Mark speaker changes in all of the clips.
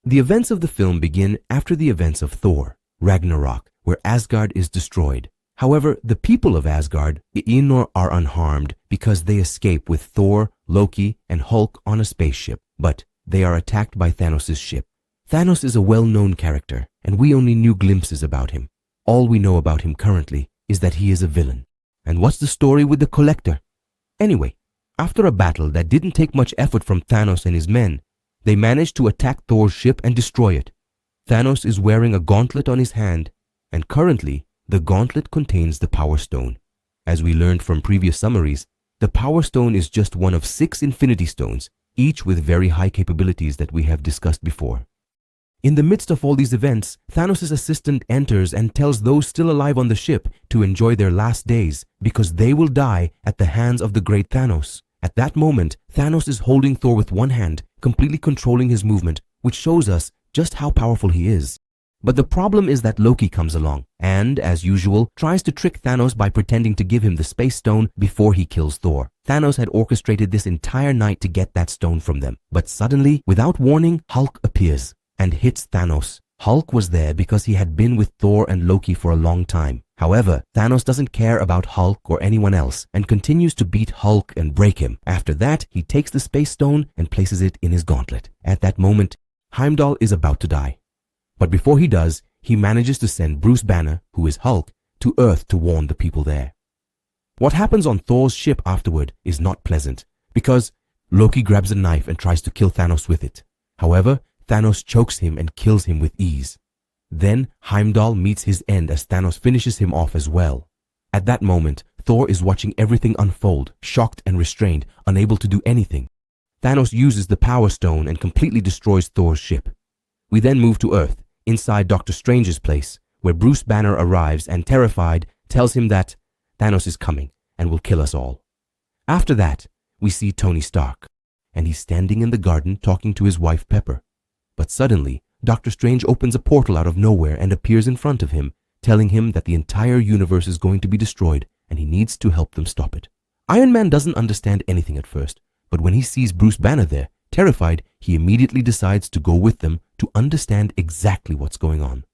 Speaker 1: The events of the film begin after the events of Thor, Ragnarok, where Asgard is destroyed. However, the people of Asgard, Einor, are unharmed because they escape with Thor, Loki, and Hulk on a spaceship, but they are attacked by Thanos' ship. Thanos is a well-known character, and we only knew glimpses about him. All we know about him currently is that he is a villain. And what's the story with the Collector? Anyway, after a battle that didn't take much effort from Thanos and his men, they managed to attack Thor's ship and destroy it. Thanos is wearing a gauntlet on his hand, and currently, the gauntlet contains the Power Stone. As we learned from previous summaries, the Power Stone is just one of 6 Infinity Stones, each with very high capabilities that we have discussed before. In the midst of all these events, Thanos' assistant enters and tells those still alive on the ship to enjoy their last days because they will die at the hands of the great Thanos. At that moment, Thanos is holding Thor with one hand, completely controlling his movement, which shows us just how powerful he is. But the problem is that Loki comes along and, as usual, tries to trick Thanos by pretending to give him the Space Stone before he kills Thor. Thanos had orchestrated this entire night to get that stone from them. But suddenly, without warning, Hulk appears and hits Thanos. Hulk was there because he had been with Thor and Loki for a long time. However, Thanos doesn't care about Hulk or anyone else and continues to beat Hulk and break him. After that, he takes the Space Stone and places it in his gauntlet. At that moment, Heimdall is about to die. But before he does, he manages to send Bruce Banner, who is Hulk, to Earth to warn the people there. What happens on Thor's ship afterward is not pleasant, because Loki grabs a knife and tries to kill Thanos with it. However, Thanos chokes him and kills him with ease. Then Heimdall meets his end as Thanos finishes him off as well. At that moment, Thor is watching everything unfold, shocked and restrained, unable to do anything. Thanos uses the Power Stone and completely destroys Thor's ship. We then move to Earth, inside Doctor Strange's place, where Bruce Banner arrives and, terrified, tells him that Thanos is coming and will kill us all. After that, we see Tony Stark, and he's standing in the garden talking to his wife Pepper. But suddenly, Doctor Strange opens a portal out of nowhere and appears in front of him, telling him that the entire universe is going to be destroyed and he needs to help them stop it. Iron Man doesn't understand anything at first, but when he sees Bruce Banner there, terrified, he immediately decides to go with them to understand exactly what's going on.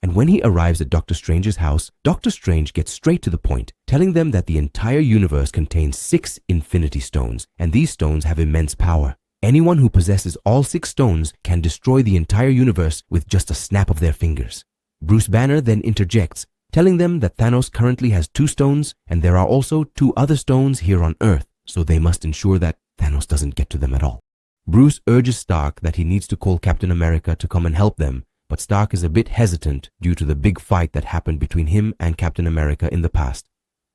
Speaker 1: And when he arrives at Doctor Strange's house, Doctor Strange gets straight to the point, telling them that the entire universe contains 6 Infinity Stones, and these stones have immense power. Anyone who possesses all 6 stones can destroy the entire universe with just a snap of their fingers. Bruce Banner then interjects, telling them that Thanos currently has 2 stones, and there are also 2 other stones here on Earth, so they must ensure that Thanos doesn't get to them at all. Bruce urges Stark that he needs to call Captain America to come and help them, but Stark is a bit hesitant due to the big fight that happened between him and Captain America in the past.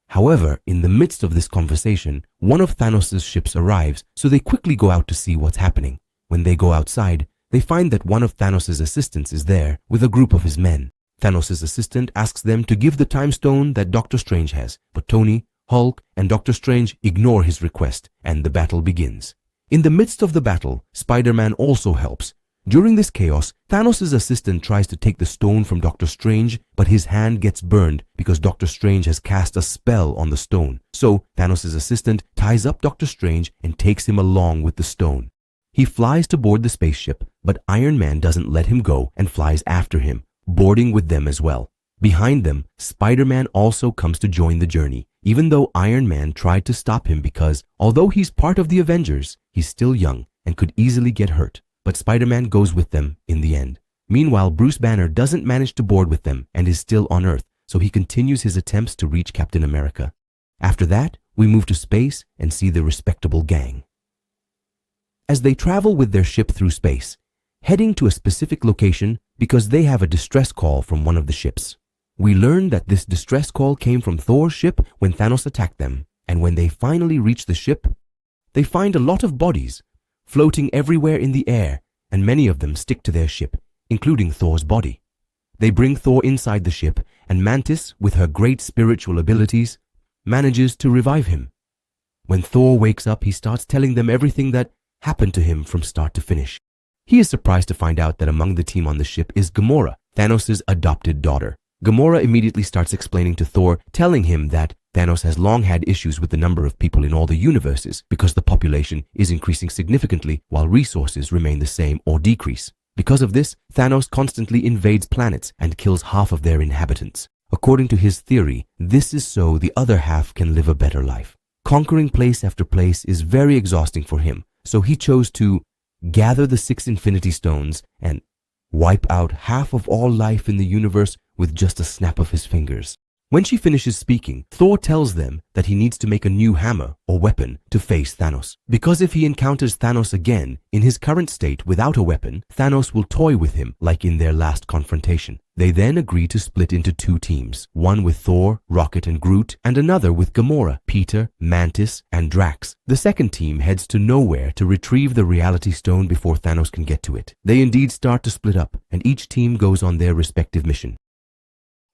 Speaker 1: However, in the midst of this conversation, one of Thanos' ships arrives, so they quickly go out to see what's happening. When they go outside, they find that one of Thanos' assistants is there with a group of his men. Thanos' assistant asks them to give the time stone that Doctor Strange has, but Tony, Hulk, and Doctor Strange ignore his request, and the battle begins. In the midst of the battle, Spider-Man also helps. During this chaos, Thanos' assistant tries to take the stone from Doctor Strange, but his hand gets burned because Doctor Strange has cast a spell on the stone. So, Thanos' assistant ties up Doctor Strange and takes him along with the stone. He flies to board the spaceship, but Iron Man doesn't let him go and flies after him, boarding with them as well. Behind them, Spider-Man also comes to join the journey, even though Iron Man tried to stop him because, although he's part of the Avengers, he's still young and could easily get hurt. But Spider-Man goes with them in the end. Meanwhile, Bruce Banner doesn't manage to board with them and is still on Earth, so he continues his attempts to reach Captain America. After that, we move to space and see the respectable gang. As they travel with their ship through space, heading to a specific location because they have a distress call from one of the ships. We learn that this distress call came from Thor's ship when Thanos attacked them, and when they finally reach the ship, they find a lot of bodies floating everywhere in the air, and many of them stick to their ship, including Thor's body. They bring Thor inside the ship, and Mantis, with her great spiritual abilities, manages to revive him. When Thor wakes up, he starts telling them everything that happened to him from start to finish. He is surprised to find out that among the team on the ship is Gamora, Thanos' adopted daughter. Gamora immediately starts explaining to Thor, telling him that Thanos has long had issues with the number of people in all the universes because the population is increasing significantly while resources remain the same or decrease. Because of this, Thanos constantly invades planets and kills half of their inhabitants. According to his theory, this is so the other half can live a better life. Conquering place after place is very exhausting for him, so he chose to gather the 6 Infinity Stones and wipe out half of all life in the universe with just a snap of his fingers. When she finishes speaking, Thor tells them that he needs to make a new hammer or weapon to face Thanos. Because if he encounters Thanos again, in his current state without a weapon, Thanos will toy with him like in their last confrontation. They then agree to split into 2 teams, one with Thor, Rocket and Groot, and another with Gamora, Peter, Mantis, and Drax. The second team heads to nowhere to retrieve the Reality Stone before Thanos can get to it. They indeed start to split up, and each team goes on their respective mission.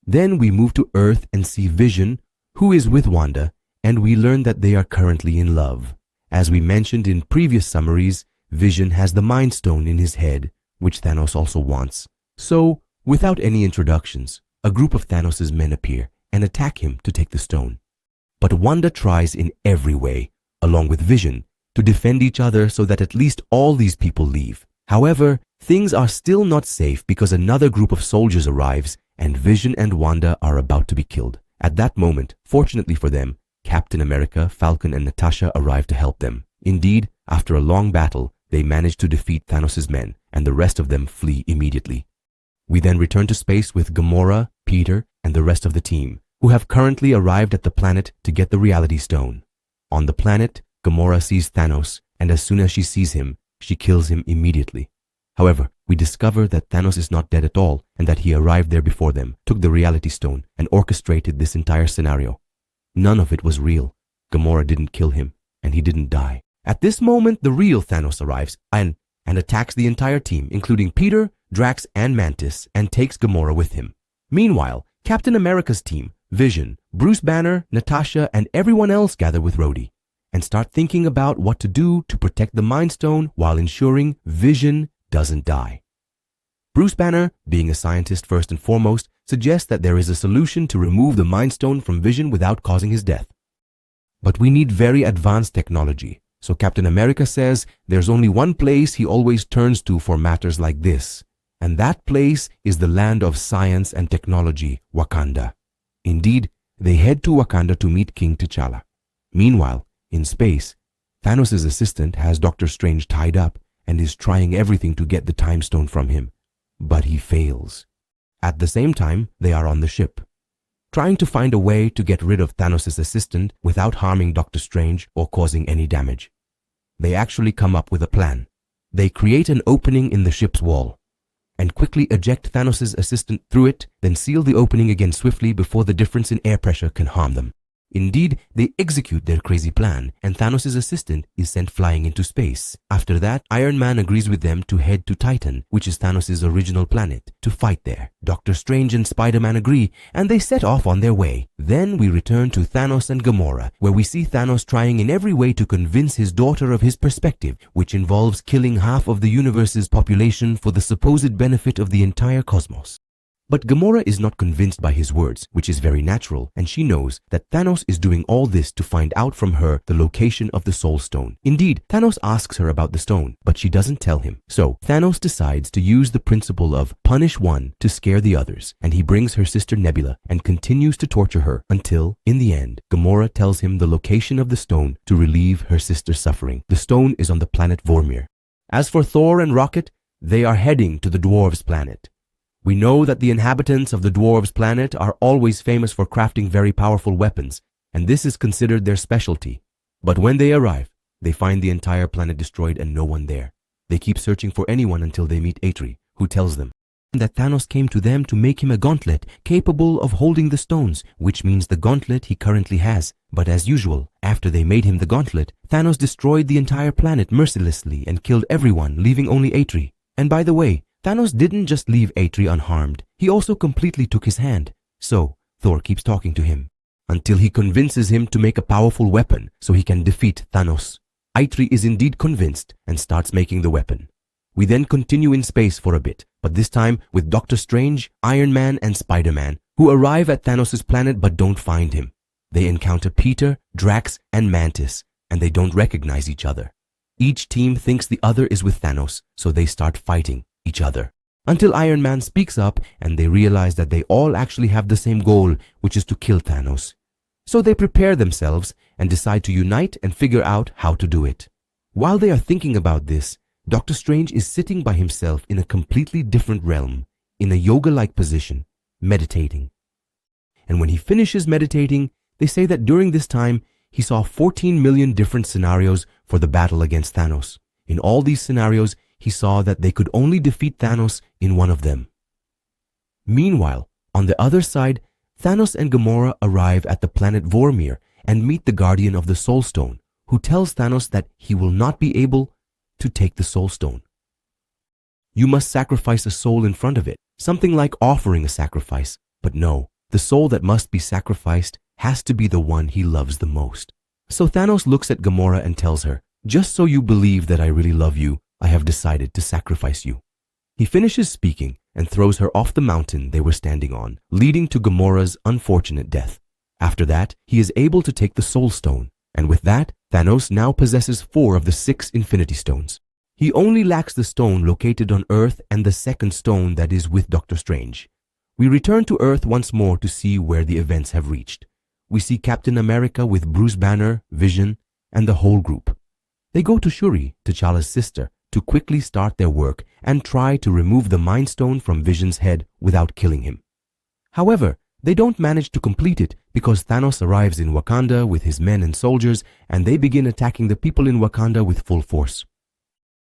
Speaker 1: Then we move to Earth and see Vision, who is with Wanda, and we learn that they are currently in love. As we mentioned in previous summaries, Vision has the Mind Stone in his head, which Thanos also wants. So, without any introductions, a group of Thanos' men appear and attack him to take the stone. But Wanda tries in every way, along with Vision, to defend each other so that at least all these people leave. However, things are still not safe because another group of soldiers arrives and Vision and Wanda are about to be killed. At that moment, fortunately for them, Captain America, Falcon, and Natasha arrive to help them. Indeed, after a long battle, they manage to defeat Thanos' men, and the rest of them flee immediately. We then return to space with Gamora, Peter, and the rest of the team, who have currently arrived at the planet to get the Reality Stone. On the planet, Gamora sees Thanos, and as soon as she sees him, she kills him immediately. However, we discover that Thanos is not dead at all and that he arrived there before them, took the Reality Stone, and orchestrated this entire scenario. None of it was real. Gamora didn't kill him, and he didn't die. At this moment, the real Thanos arrives and attacks the entire team, including Peter, Drax, and Mantis, and takes Gamora with him. Meanwhile, Captain America's team, Vision, Bruce Banner, Natasha, and everyone else gather with Rhodey and start thinking about what to do to protect the Mind Stone while ensuring Vision doesn't die. Bruce Banner, being a scientist first and foremost, suggests that there is a solution to remove the Mind Stone from Vision without causing his death. But we need very advanced technology, so Captain America says there's only one place he always turns to for matters like this, and that place is the land of science and technology, Wakanda. Indeed, they head to Wakanda to meet King T'Challa. Meanwhile, in space, Thanos' assistant has Doctor Strange tied up and is trying everything to get the Time Stone from him, but he fails. At the same time, they are on the ship, trying to find a way to get rid of Thanos' assistant without harming Doctor Strange or causing any damage. They actually come up with a plan. They create an opening in the ship's wall and quickly eject Thanos' assistant through it, then seal the opening again swiftly before the difference in air pressure can harm them. Indeed, they execute their crazy plan, and Thanos' assistant is sent flying into space. After that, Iron Man agrees with them to head to Titan, which is Thanos' original planet, to fight there. Doctor Strange and Spider-Man agree, and they set off on their way. Then we return to Thanos and Gamora, where we see Thanos trying in every way to convince his daughter of his perspective, which involves killing half of the universe's population for the supposed benefit of the entire cosmos. But Gamora is not convinced by his words, which is very natural, and she knows that Thanos is doing all this to find out from her the location of the Soul Stone. Indeed, Thanos asks her about the stone, but she doesn't tell him. So, Thanos decides to use the principle of punish one to scare the others, and he brings her sister Nebula and continues to torture her until, in the end, Gamora tells him the location of the stone to relieve her sister's suffering. The stone is on the planet Vormir. As for Thor and Rocket, they are heading to the dwarves' planet. We know that the inhabitants of the dwarves' planet are always famous for crafting very powerful weapons, and this is considered their specialty. But when they arrive, they find the entire planet destroyed and no one there. They keep searching for anyone until they meet Atri, who tells them that Thanos came to them to make him a gauntlet capable of holding the stones, which means the gauntlet he currently has. But as usual, after they made him the gauntlet, Thanos destroyed the entire planet mercilessly and killed everyone, leaving only Atri. And by the way, Thanos didn't just leave Atri unharmed, he also completely took his hand. So, Thor keeps talking to him until he convinces him to make a powerful weapon so he can defeat Thanos. Atri is indeed convinced and starts making the weapon. We then continue in space for a bit, but this time with Doctor Strange, Iron Man, and Spider-Man, who arrive at Thanos' planet but don't find him. They encounter Peter, Drax, and Mantis, and they don't recognize each other. Each team thinks the other is with Thanos, so they start fighting. each other, until Iron Man speaks up and they realize that they all actually have the same goal, which is to kill Thanos. So they prepare themselves and decide to unite and figure out how to do it. While they are thinking about this, Doctor Strange is sitting by himself in a completely different realm, in a yoga-like position, meditating. And when he finishes meditating, they say that during this time, he saw 14 million different scenarios for the battle against Thanos. In all these scenarios, he saw that they could only defeat Thanos in one of them. Meanwhile, on the other side, Thanos and Gamora arrive at the planet Vormir and meet the Guardian of the Soul Stone, who tells Thanos that he will not be able to take the Soul Stone. You must sacrifice a soul in front of it, something like offering a sacrifice. But no, the soul that must be sacrificed has to be the one he loves the most. So Thanos looks at Gamora and tells her, "Just so you believe that I really love you, I have decided to sacrifice you." He finishes speaking and throws her off the mountain they were standing on, leading to Gamora's unfortunate death. After that, he is able to take the Soul Stone, and with that, Thanos now possesses 4 of the 6 Infinity Stones. He only lacks the stone located on Earth and the second stone that is with Doctor Strange. We return to Earth once more to see where the events have reached. We see Captain America with Bruce Banner, Vision, and the whole group. They go to Shuri, T'Challa's sister, to quickly start their work and try to remove the Mind Stone from Vision's head without killing him. However, they don't manage to complete it because Thanos arrives in Wakanda with his men and soldiers, and they begin attacking the people in Wakanda with full force.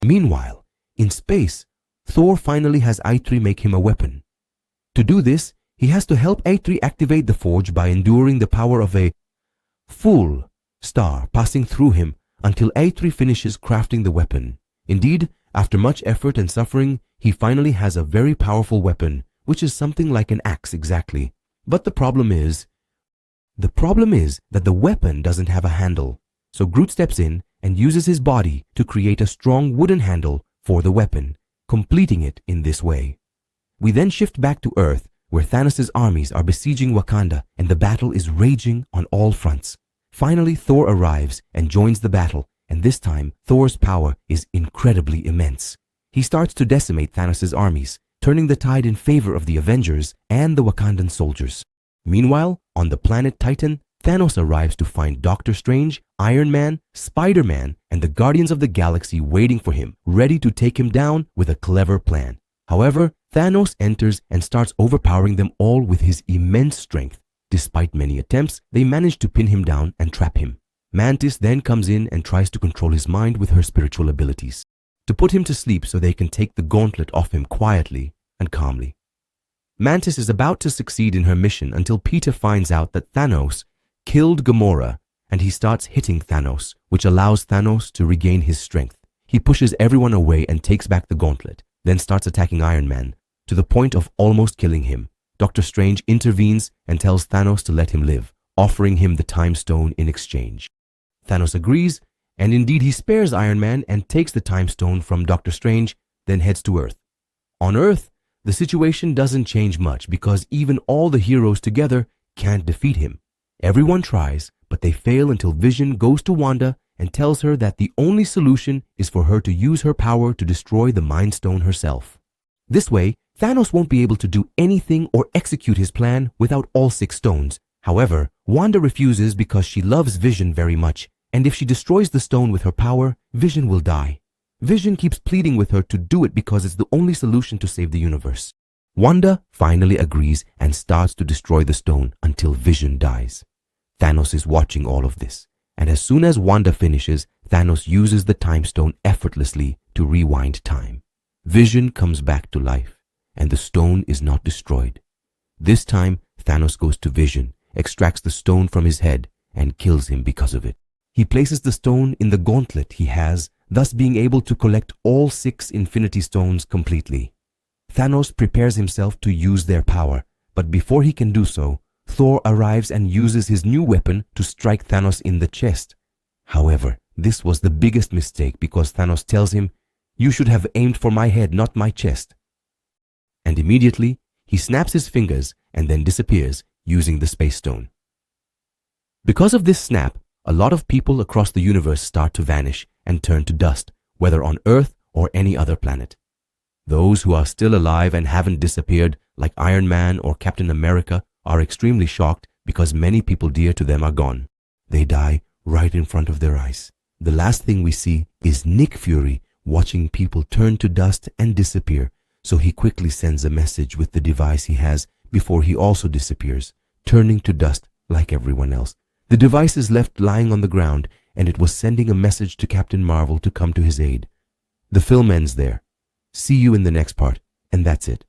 Speaker 1: Meanwhile, in space, Thor finally has Eitri make him a weapon. To do this, he has to help Eitri activate the forge by enduring the power of a full star passing through him until Eitri finishes crafting the weapon. Indeed, after much effort and suffering, he finally has a very powerful weapon, which is something like an axe exactly. But the problem is that the weapon doesn't have a handle. So Groot steps in and uses his body to create a strong wooden handle for the weapon, completing it in this way. We then shift back to Earth, where Thanos' armies are besieging Wakanda and the battle is raging on all fronts. Finally, Thor arrives and joins the battle, and this time, Thor's power is incredibly immense. He starts to decimate Thanos' armies, turning the tide in favor of the Avengers and the Wakandan soldiers. Meanwhile, on the planet Titan, Thanos arrives to find Doctor Strange, Iron Man, Spider-Man, and the Guardians of the Galaxy waiting for him, ready to take him down with a clever plan. However, Thanos enters and starts overpowering them all with his immense strength. Despite many attempts, they manage to pin him down and trap him. Mantis then comes in and tries to control his mind with her spiritual abilities, to put him to sleep so they can take the gauntlet off him quietly and calmly. Mantis is about to succeed in her mission until Peter finds out that Thanos killed Gamora, and he starts hitting Thanos, which allows Thanos to regain his strength. He pushes everyone away and takes back the gauntlet, then starts attacking Iron Man, to the point of almost killing him. Doctor Strange intervenes and tells Thanos to let him live, offering him the Time Stone in exchange. Thanos agrees, and indeed he spares Iron Man and takes the Time Stone from Doctor Strange, then heads to Earth. On Earth, the situation doesn't change much because even all the heroes together can't defeat him. Everyone tries, but they fail until Vision goes to Wanda and tells her that the only solution is for her to use her power to destroy the Mind Stone herself. This way, Thanos won't be able to do anything or execute his plan without all 6 stones. However, Wanda refuses because she loves Vision very much, and if she destroys the stone with her power, Vision will die. Vision keeps pleading with her to do it because it's the only solution to save the universe. Wanda finally agrees and starts to destroy the stone until Vision dies. Thanos is watching all of this, and as soon as Wanda finishes, Thanos uses the Time Stone effortlessly to rewind time. Vision comes back to life, and the stone is not destroyed. This time, Thanos goes to Vision, extracts the stone from his head, and kills him because of it. He places the stone in the gauntlet he has, thus being able to collect all 6 Infinity Stones completely. Thanos prepares himself to use their power, but before he can do so, Thor arrives and uses his new weapon to strike Thanos in the chest. However, this was the biggest mistake because Thanos tells him, "You should have aimed for my head, not my chest." And immediately, he snaps his fingers and then disappears using the Space Stone. Because of this snap, a lot of people across the universe start to vanish and turn to dust, whether on Earth or any other planet. Those who are still alive and haven't disappeared, like Iron Man or Captain America, are extremely shocked because many people dear to them are gone. They die right in front of their eyes. The last thing we see is Nick Fury watching people turn to dust and disappear, so he quickly sends a message with the device he has before he also disappears, turning to dust like everyone else. The device is left lying on the ground, and it was sending a message to Captain Marvel to come to his aid. The film ends there. See you in the next part, and that's it.